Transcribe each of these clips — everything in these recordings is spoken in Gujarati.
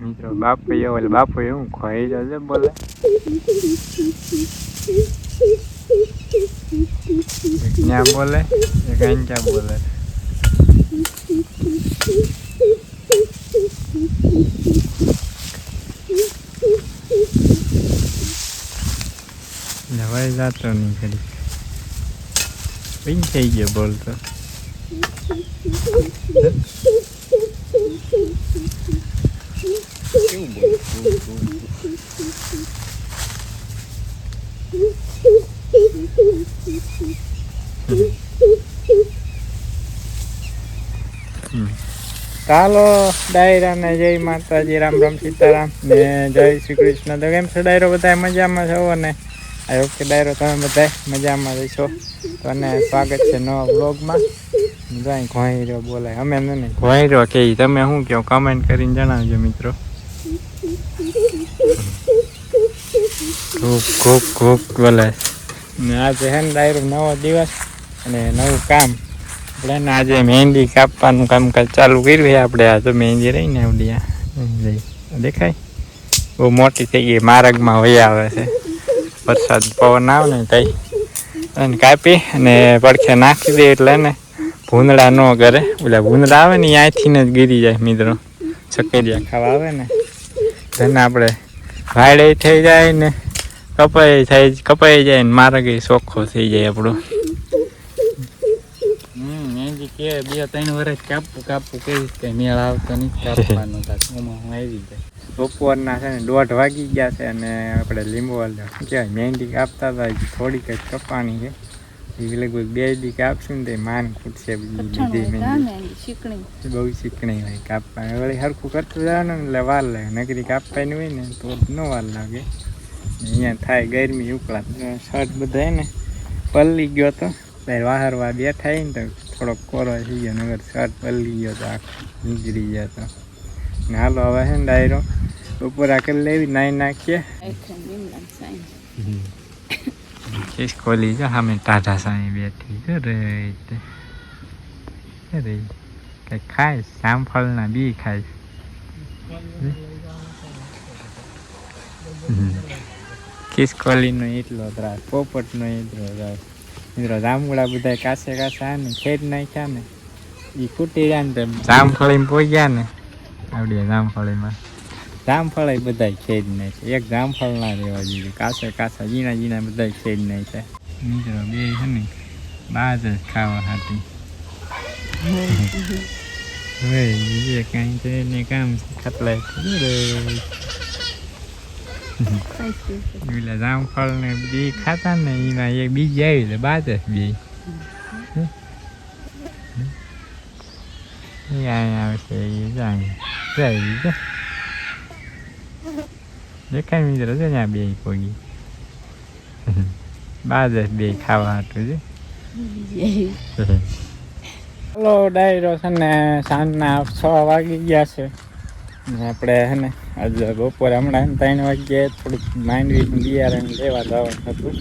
મિત્રો બાપુ ઓલે બાપુ એવું ખોઈ જશે બોલે ક્યાં બોલે કઈ ક્યાં બોલે નવાઈ જાતો નહીં કરી થઈ ગયો બોલતો ચાલો ડાયરા ને જય માતાજી રામ રામ સીતારામ ને જય શ્રી કૃષ્ણ તો કેમ છો ડાયરો બધા મજામાં છો ને આઈ હોપ કે ડાયરો તમે બધા મજામાં રહેશો તો અને સ્વાગત છે નવા વ્લોગમાં જાય ઘોઈ રહ્યો બોલાય અમે નહીં ઘોઈ રહ્યો કે તમે શું કહો કમેન્ટ કરીને જણાવજો મિત્રો ખૂબ ખૂબ ખૂબ બોલાય ને આજે હે ને ડાયરો નવો દિવસ અને નવું કામ આપણે આજે મહેંદી કાપવાનું કામકાજ ચાલુ કર્યું છે આપણે આ તો મહેંદી રહી ને આવડી દેખાય બહુ મોટી થઈ ગઈ માર્ગમાં વહી આવે છે વરસાદ પવન આવે ને તઈ અને કાપી અને પડખે નાખી દે એટલે ને ભૂંદડા ન કરે ઓલા ભૂંદડા આવે ને ત્યાંથી જ ગીરી જાય મિત્રો ચકેરિયા ખાવા આવે ને તેને આપણે વાડે થઈ જાય ને કપાઈ જાય ને માર્ગ ચોખ્ખો થઈ જાય આપણો કે 2-3 વર્ષ કાપવું કહીશ કે મેળ આવતો નહીં કાપવાનું આવી જાય બપોરના છે ને 1:30 વાગી ગયા છે અને આપણે લીંબોવાલ કહેવાય મહેંદી કાપતા હતા થોડીક જ કપાણી છે એ લગભગ 2 દી કાપશું ને તે માન ખૂટશે બીજી મહેંદી બહુ શીખણી હોય કાપવાની વળી સરખું કરતું જવાનું ને એટલે વાર લાગે નગરી કાપવાની હોય ને તો ન વાર લાગે અહીંયા થાય ગરમી ઉકળા શર્ટ બધા ને પલ્લી ગયો તો વાહરવા બેઠા ને તો થોડોક કોરો થઈ ગયો નગર શર્ટ પલ્લી ગયો તો આખો નીકળી ગયો તો ને હાલો હવે છે ને ડાયરો બપોરા કરી લેવી નાઈ નાખીએ ખોલી જો સામે ટાઢા સાંઈ બેઠી છે રે કઈ ખાઈશ જામફળના બી ખાઈશ ખિસકોલીનો એટલો ત્રાસ પોપટનો એટલો ત્રાસ મિત્રો જામુડા બધા કાસે ને ખેડ નાખ્યા ને એ ફૂટી રહ્યા ને જામફળીમાં પોગ્યા ને આવડે જામફળીમાં જામફળ બધા ખેડ નાખ્યા એક જામફળ ના રહેવા જોઈએ કાસા જીણા બધા ખેડ નાખ્યા મિત્રો બે છે ને બાજ જ ખાવા હાથી હવે બીજે કાંઈ છે ને કામ ખતલાય પેલા જામફળ ને બી ખાતા ને એમાં એક બીજી આવી એટલે બાદ જ બે આવશે દેખાય મિત્રો છે ત્યાં બે પોગી બાદ જ બે ખાવા હાટું છે હલો ડાયરો છે ને સાંજના 6 વાગી ગયા છે આપણે હે ને આજે બપોરે હમણાં 3 વાગ્યે થોડુંક માંડવીનું બિયારણ લેવા જવાનું હતું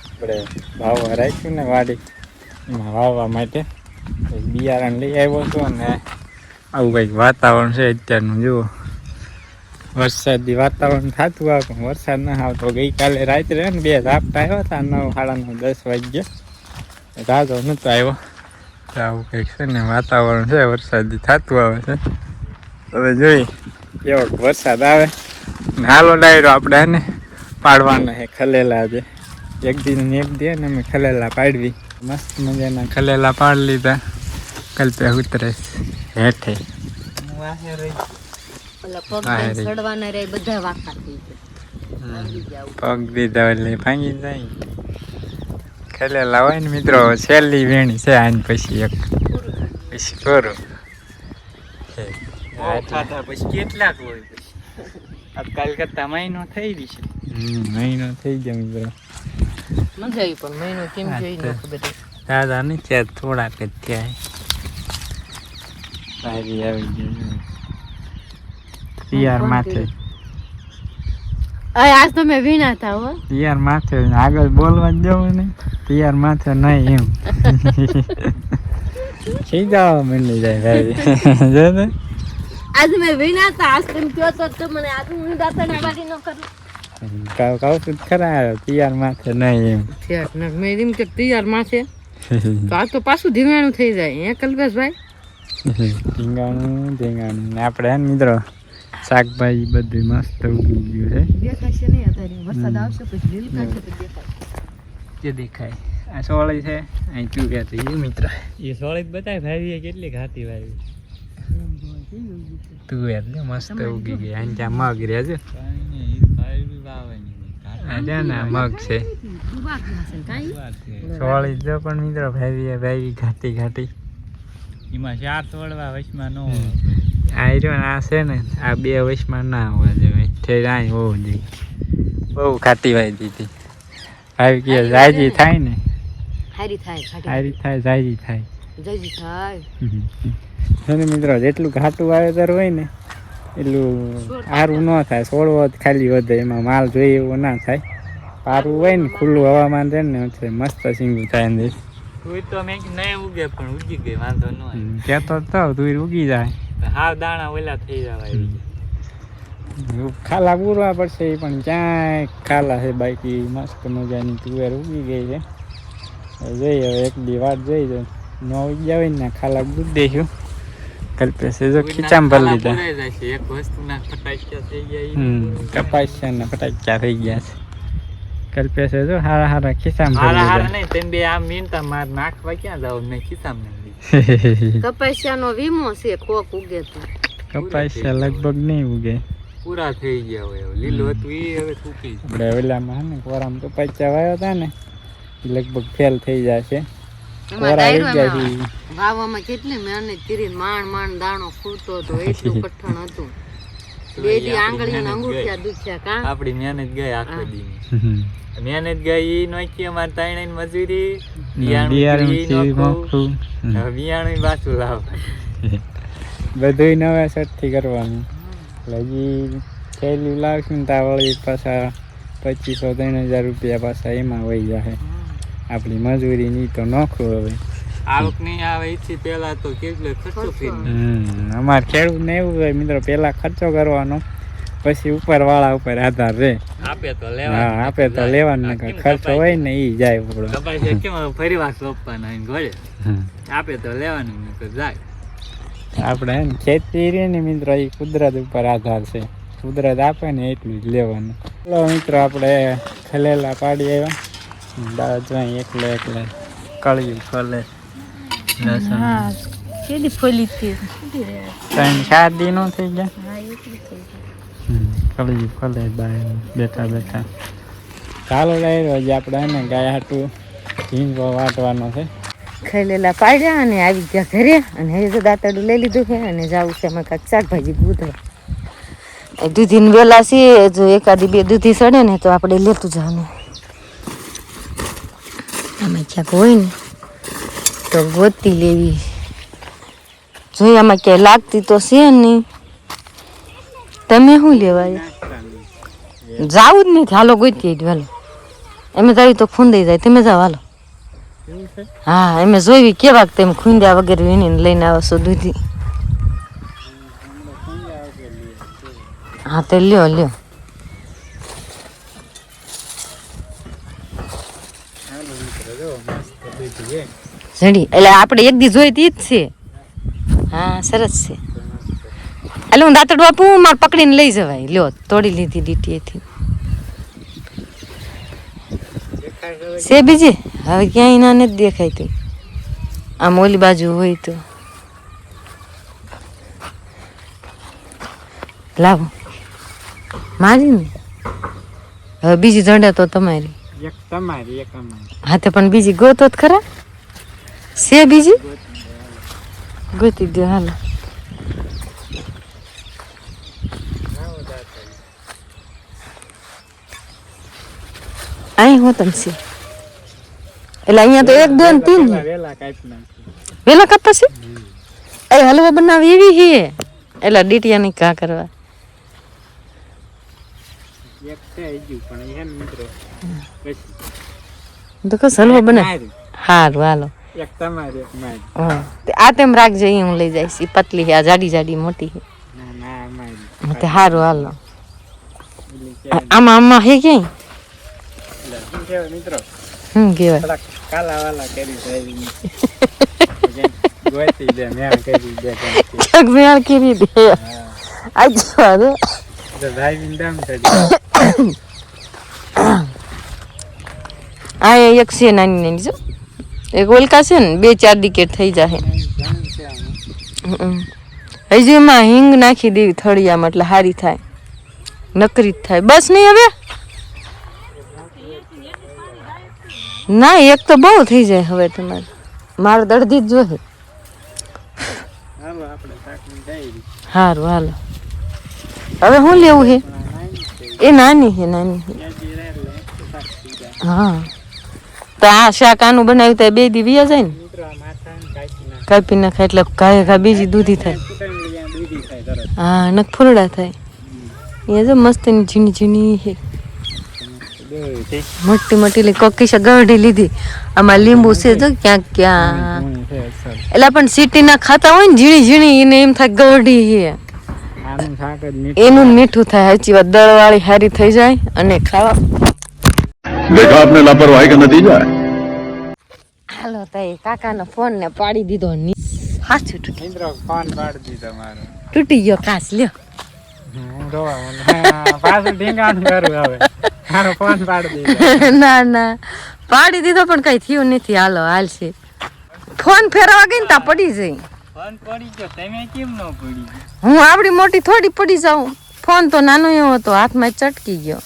આપણે ભાવવા રાખ્યું ને વાડી એમાં વાવવા માટે બિયારણ લઈ આવ્યો છું અને આવું કંઈક વાતાવરણ છે અત્યારનું જુઓ વરસાદી વાતાવરણ થતું આવે પણ વરસાદ ના આવતો ગઈકાલે રાત્રે ને 2 ઝાપટા આવ્યા હતા 9-9:30 વાગ્યે રાતો નહોતો આવ્યો તો આવું કંઈક છે ને વાતાવરણ છે વરસાદી થતું આવે છે હવે જોઈ એવો વરસાદ આવે હાલો ડાયરો આપણે ને પાડવાના છે ખલેલા છે એક દિન એક દે ને અમે ખલેલા પાડવી મસ્ત મજાના ખલેલા પાડી લીધા કલ્પે ઉતરે હેઠે પગ દીધા એટલે ભાંગી જાય ખલેલા હોય ને મિત્રો છેલ્લી વેણી છે આની પછી એક પછી કરું પછી કેટલાક હોય આજકાલ કરતા મહિનો થઈ ગઈ છે મહિનો થઈ ગયો મિત્રો મજા આવી પણ મહિનો કેમ જોઈ ન ખબર દાદા ને ત્યાં થોડાક જ ત્યાં સારી આવી ગઈ યાર માથે આજ તો મેં વીણા થા હો યાર માથે આગળ બોલવા જવું ને યાર માથે નહીં એમ સીધા મળી જાય ભાઈ જો ને આજ મેં વિના તા આજ તમે કયો તો મને આજ હું દાતણ વાળી ન કરું કાવ તો ખરા તૈયાર માથે નહીં એમ ઠેક ને મેં એમ કે તૈયાર માથે તો આ તો પાછું ધીંગાણું થઈ જાય હે કલ્પેશભાઈ ધીંગાણું ને આપણે હે મિત્રો શાકભાજી બધું મસ્ત ઉગી ગયું છે દેખાશે નહીં અત્યારે વરસાદ આવશે પછી લીલકાશે તો દેખાય જે દેખાય આ સોળી છે અહીં ચૂક્યા તો એ મિત્ર એ સોળી બતાય ભાઈ કેટલી ઘાટી ભાઈ તુવેર ને મસ્ત ઉગી ગઈ અહીં ત્યાં મગ રહ્યા છે મગ છે સોળી જો પણ મિત્રો ભાઈ ઘાટી ઘાટી એમાં 4 તોડવા વચમાં નો આ છે ને આ 2 વચમાં ના હોવા જોઈએ ઠેર અહીં હોવું જોઈએ બહુ ખાટી વાઈ દીધી આવી કે જાજી થાય ને હારી થાય જાજી થાય મિત્રો જેટલું ઘાટું વાવેતર હોય ને એટલું સારું ન થાય છોડવો ખાલી વધે એમાં માલ જોઈએ એવો ના થાય પારું હોય ને ખુલ્લું હવામાન રહે ને એટલે મસ્ત સિંગું થાય ને તુંર તો મેં નહીં ઉગે પણ ઉગી ગઈ વાંધો ન હોય કહેતો તો તુંર ઉગી જાય હાવ દાણા ઓલા થઈ જવાય ખાલા પૂરવા પડશે પણ ક્યાંય ખાલા છે બાકી મસ્ત મજાની તુવેર ઉગી ગઈ છે જોઈએ હવે એક દી વાત જોઈ જાય ન ઉગ્યા હોય ને ખાલા બૂદ દઈશું કલ્પેશે જો ખીચામ ભરી લીધા એક વસ્તુના ફટાક્યા થઈ ગયા કપાસ્યા ના ફટાક્યા થઈ ગયા છે કલ્પેશે જો હારા ખિસ્સામ ભરી લીધા નહીં તેમ બે આમ મીનતા માર નાખવા ક્યાં જાવ મેં ખિસ્સામ નાખી કપાસ્યાનો વીમો છે કોક ઉગે તો કપાસ્યા લગભગ નહીં ઉગે પૂરા થઈ ગયા હોય લીલું હતું એ હવે સૂકી આપણે ઓલામાં હે ને કોરામ કપાસ્યા વાવ્યા હતા ને લગભગ ફેલ થઈ જશે વાવવામાં કેટલી મહેનત કરી માંડ દાણો ફૂટતો હતો એટલું કઠણ હતું બે દી આંગળીના અંગૂઠિયા દુખ્યા કા આપડી મહેનત ગઈ આખો દી મહેનત ગઈ ઈ નોખી અમાર તાઈણ મજૂરી બિયાણું પાછું લાવ બધું નવા સેટથી કરવાનું હજી થેલી લાવશું ને ત્યાં વળી પાછા 2500-3000 રૂપિયા પાછા એમાં વહી જાય આપણી મજૂરી ની તો નોખું હવે આવક નહીં આવે એથી પેલા તો કેટલો ખર્ચો કરી અમારે ખેડૂત ને એવું હોય મિત્રો પેલા ખર્ચો કરવાનો પછી ઉપર વાળા ઉપર આધાર રે આપે તો લેવાનું ખર્ચો હોય ને ઈ જાય કેમ ફરી વાર સોંપવાના ઘરે આપે તો લેવાનું જાય આપણે હે ને ખેતી રે ને મિત્રો એ કુદરત ઉપર આધાર છે કુદરત આપે ને એટલું જ લેવાનું ચલો મિત્રો આપણે ખલેલા પાડી આવ્યા દાળ જોઈ એકલે કળિયું ફલે કેદી ફોલી હતી 3-4 દિનો થઈ ગયા કળિયું ફલે બાય બેઠા ચાલો ડાયરો આજે આપણે ને ગાય હાટું ઢીંગો વાટવાનો છે ખલેલા પાડ્યા અને આવી ગયા ઘરે અને હવે તો દાંતરડું લઈ લીધું છે અને જાવું છે અમે કાંઈક શાકભાજી ગૂંથવા દૂધીને વેલા છે જો એકાદી 2 દૂધી સડે ને તો આપણે લેતું જવાનું આમાં ક્યાંક હોય ને તો ગોતી લેવી જોઈએ આમાં ક્યાંય લાગતી તો છે નહીં તમે શું લેવાય જાવું જ નહીં હાલો ગોતી હાલો એમ તારી તો ખૂંદાઈ જાય તમે જાઓ હાલો હા એમ જોઈ કેવા તેમ ખૂંદ્યા વગેરે વીણીને લઈને આવશો દૂધી હા તે લ્યો જડી એટલે આપણે એક દી જોઈ તી જ છે હા સરસ છે એટલે હું દાંતડું આપું મારે પકડીને લઈ જવાય લ્યો તોડી લીધી ડીટીએથી છે બીજી હવે ક્યાંય ના નથી દેખાય આમ ઓલી બાજુ હોય તો લાવો મારી ને હવે બીજી જડે તો તમારી હા તો પણ બીજી ગોતો જ ખરા છે બીજી ગોતી દો હાલો અહીં હોતન છે એટલે અહીંયા તો 1, 2 ને 3 વેલા કાપતા છે એ હલવો બનાવી એવી છે એટલે ડીટિયા ની કા કરવા તો કસ હલવો બનાવ હારું હાલો આ તેમ રાખજો હું લઈ જઈશ પતલી છે આ જાડી મોટી છે તે સારું હાલો એટલે કે આમાં હે ક્યાંય શું કહેવાય મિત્રો કહેવાય થોડાક કાલા વાલા કરી ડ્રાઇવિંગ ગોતી દે મેં કરી દે ક્યાંક મેળ કરી દે આજ વાત ડ્રાઇવિંગ દામ છે આ એક છે નાની નાની જો એક ઓલકા છે ને 2-4 ડિકેટ થઈ જાય હજી એમાં હિંગ નાખી દેવી થળિયામાં એટલે સારી થાય નકરી જ થાય બસ નહીં હવે ના એક તો બહુ થઈ જાય હવે તમારે મારે દર્દી જ જોઈએ હાલો આપણે શાકની ડાયરી સારું હાલો હવે શું લેવું છે એ નાની છે નાની છે હા તો આ શાક આનું બનાવ્યું તો 2 દી વ્યા જાય ને મિત્રો આ માથા ને કાચી ના કાપી નાખાય એટલે ઘા બીજી દૂધી થાય કુટુંબ યા દૂધી થાય તરત હા નક ફૂલડા થાય એ જો મસ્ત ની ઝીણી ઝીણી છે મોટી મોટી લી કોકી છે ગઢી લીધી આમાં લીંબુ છે જો ક્યાંક ક્યાં એટલે પણ સિટી ના ખાતા હોય ને ઝીણી ઝીણી એને એમ થાય ગઢી છે આનું શાક જ એનું મીઠું થાય સાચી વાત દળ વાળી હારી થઈ જાય અને ખાવા देखा आपने लापरवाही का नतीजा है હાલો તાઈ કાકાનો ફોન ને પાડી દીધો હાચું તૂટી મિત્રો ફોન પાડી દીધો મારો તૂટી ગયો કાચ લ્યો હું રોવા પાછું ઢીંગાણ કરું હવે મારો ફોન પાડી દીધો ના ના પાડી દીધો પણ કઈ થયું નથી હાલો હાલશે ફોન ફેરવા ગઈ ને તા પડી જઈ ફોન પડી ગયો તમે કેમ ન પડી હું આવડી મોટી થોડી પડી જાઉં ફોન તો નાનો એવો હતો હાથમાં ચટકી ગયો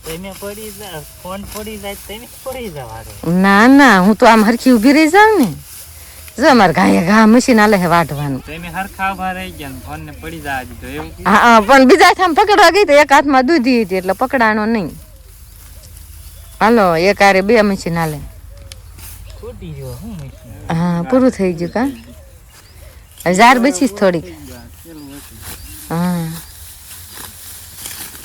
તમે પડી જા ફોન પડી જાય તમે પડી જવાનો ના ના હું તો આમ હરખી ઊભી રહી જાઉં ને જો અમારે ગાય ઘા મશીન આલે હે વાઢવાનું તમે હરખા ઉભા રહી ગયા ને ફોન ને પડી જવા દીધો એવું હા પણ બીજા હાથમાં પકડવા ગઈ તો એક હાથમાં દૂધી હતી એટલે પકડાનો નહીં હાલો એક આરે 2 મશીન આલે ફૂટી ગયો હું હા પૂરું થઈ ગયું કા હજાર બચીસ થોડીક હા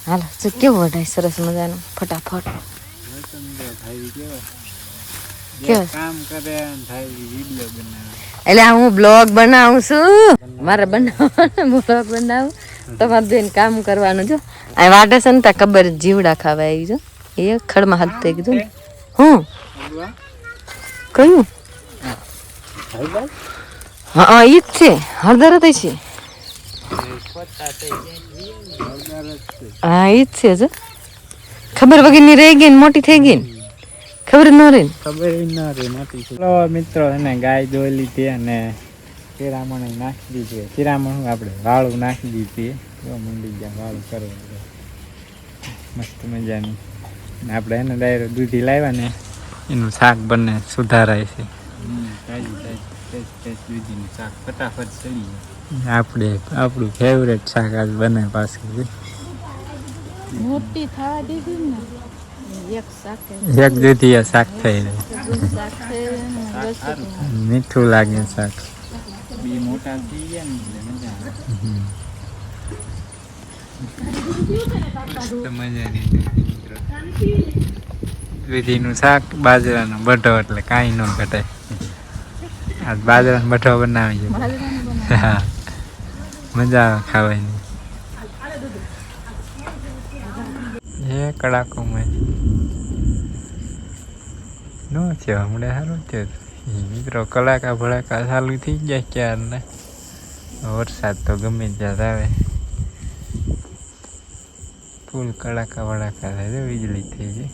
હાલો જો કેવું વઢાય સરસ મજાનું ફટાફટ કેવું કામ કરે ને થાય વિડિયો બનાવે એટલે હું બ્લોગ બનાવું છું મારે બનાવવાનું બ્લોગ બનાવું તમારે બેન કામ કરવાનું જો આ વાટે છે ને ત્યાં કબર જીવડા ખાવા આવી જો એ ખડમાં હાથ થઈ ગયું હું કયું હા ઈ જ છે હળદર જ છે હા ઈ જ છે જો ખબર વગરની રહી ગઈ ને મોટી થઈ ગઈ ને ખબર ન રહી ને ખબર ન રે મોટી છે ચલો મિત્રો એને ગાય દોઈ લીધી અને શિરામણ નાખી દીધી શિરામણ આપણે વાળું નાખી દીધી જો મંડી ગયા વાળું કરવા મસ્ત મજાની ને આપણે એને ડાયરેક્ટ દૂધી લાવ્યા ને એનું શાક બને સુધારાય છે દૂધીનું શાક ફટાફટ ચડી જાય આપણે આપણું ફેવરેટ શાક આજ બને પાછું મોટી થવા દીધી ને એક દૂધી શાક થઈ મીઠું લાગે શાક બી મોટા થઈ ગયા ને મજાની દૂધીનું શાક બાજરાનો બઢો એટલે કાંઈ ન ઘટાય આ બાજરાનો બઢો બનાવી છે હા મજા આવે ખાવાની એ કડાકોમાં નો થયો હમણાં સારું થયો મિત્રો કલાકા ભડાકા ચાલુ થઈ ગયા ક્યારને વરસાદ તો ગમે ત્યાં આવે ફૂલ કડાકા ભડાકા થાય વીજળી થઈ જાય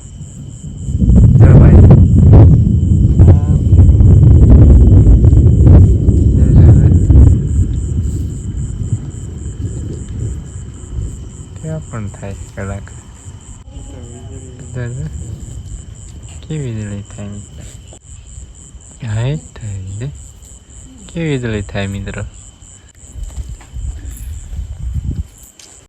પણ થાય કડાકા કેવી વીજળી થાય હા થાય કેવી વીજળી થાય મિત્રો